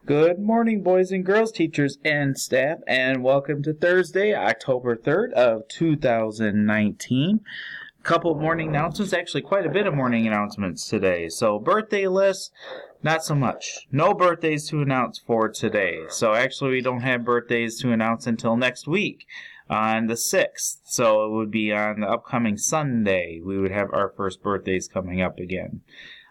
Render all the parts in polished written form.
Good morning, boys and girls, teachers and staff, and welcome to Thursday, October 3rd of 2019. A couple of morning announcements, actually quite a bit of morning announcements today. So birthday list, not so much. No birthdays to announce for today. So actually we don't have birthdays to announce until next week on the 6th. So it would be on the upcoming Sunday. We would have our first birthdays coming up again.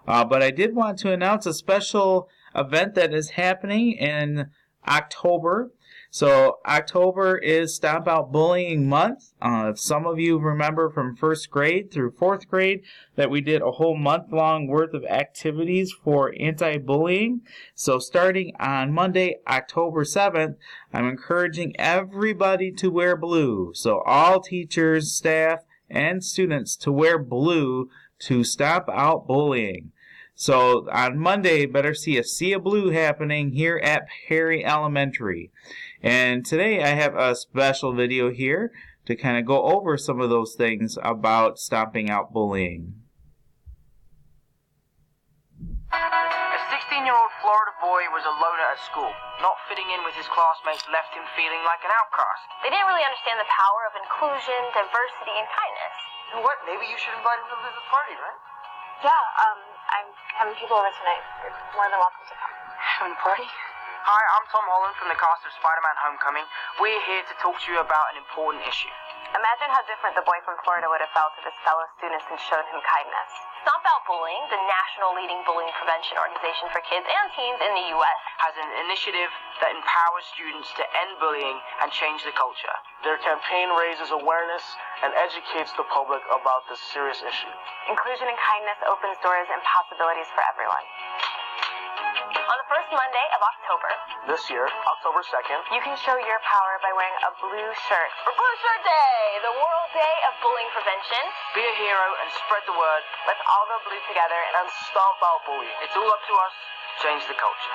But I did want to announce a special event that is happening in October. So October is Stomp Out Bullying Month. If some of you remember from first grade through fourth grade that we did a whole month-long worth of activities for anti-bullying. So starting on Monday, October 7th, I'm encouraging everybody to wear blue. So all teachers, staff, and students to wear blue to stomp out bullying. So on Monday, better see a sea of blue happening here at Perry Elementary. And today I have a special video here to kind of go over some of those things about stomping out bullying. A 16-year-old Florida boy was a loner at school. Not fitting in with his classmates left him feeling like an outcast. They didn't really understand the power of inclusion, diversity, and kindness. You know what? Maybe you should invite him to Liz's party, right? Yeah, I'm having people over tonight. You're more than welcome to come. Having a party? Hi, I'm Tom Holland from the cast of Spider-Man Homecoming. We're here to talk to you about an important issue. Imagine how different the boy from Florida would have felt if his fellow students had shown him kindness. Stomp Out Bullying, the national leading bullying prevention organization for kids and teens in the U.S., has an initiative that empowers students to end bullying and change the culture. Their campaign raises awareness and educates the public about this serious issue. Inclusion and kindness opens doors and possibilities for everyone. On the first Monday of October, This year, October 2nd, you can show your power by wearing a blue shirt for Blue Shirt Day, the World Day of Bullying Prevention. Be a hero and spread the word. Let's all go blue together and stomp out bullying. It's all up to us. Change the culture.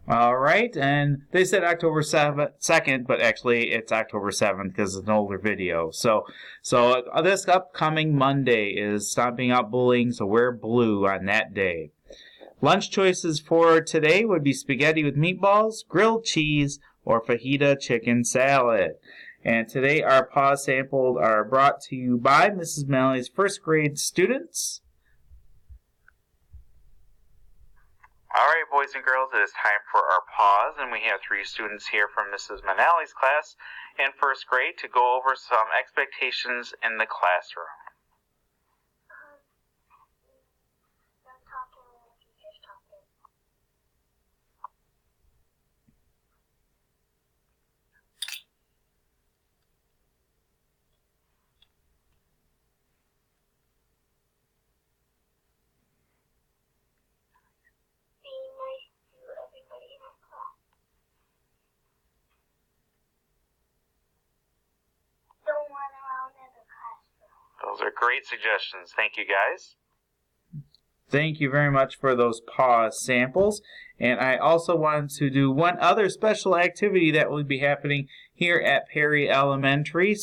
All right, and they said October 2nd, but actually it's October 7th because it's an older video. So this upcoming Monday is Stomping Out Bullying, so wear blue on that day. Lunch choices for today would be spaghetti with meatballs, grilled cheese, or fajita chicken salad. And today our paw samples are brought to you by Mrs. Mallory's first grade students. Alright, boys and girls, it is time for our pause, and we have 3 students here from Mrs. Manali's class in first grade to go over some expectations in the classroom. Those are great suggestions. Thank you, guys. Thank you very much for those pause samples. And I also wanted to do one other special activity that will be happening here at Perry Elementary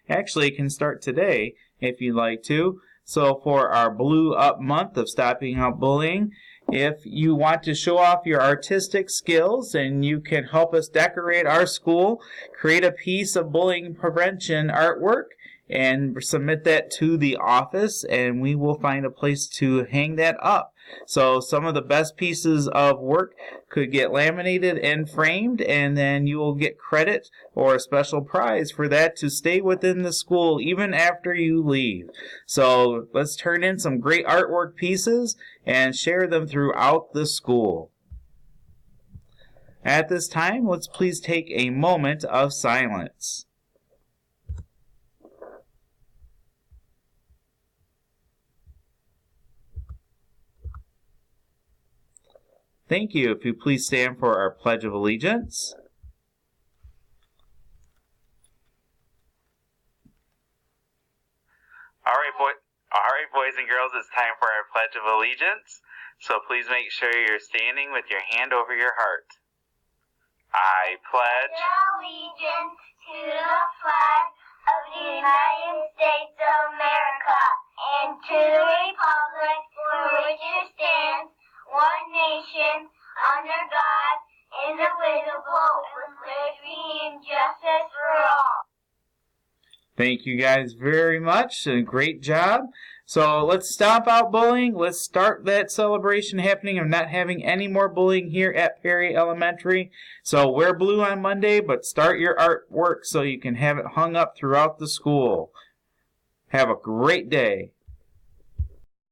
actually it can start today if you'd like to. So for our Blue Up month of Stopping Out Bullying, if you want to show off your artistic skills and you can help us decorate our school, create a piece of bullying prevention artwork, and submit that to the office, and we will find a place to hang that up. So some of the best pieces of work could get laminated and framed, and then you will get credit or a special prize for that to stay within the school even after you leave. So let's turn in some great artwork pieces and share them throughout the school. At this time, let's please take a moment of silence. Thank you. If you please stand for our Pledge of Allegiance. All right, boys and girls, it's time for our Pledge of Allegiance. So please make sure you're standing with your hand over your heart. I pledge allegiance to the flag of the United States of America and to the republic for with liberty and justice for all. Thank you guys very much, and great job. So let's stomp out bullying. Let's start that celebration happening of not having any more bullying here at Perry Elementary. So wear blue on Monday, but start your artwork so you can have it hung up throughout the school. Have a great day.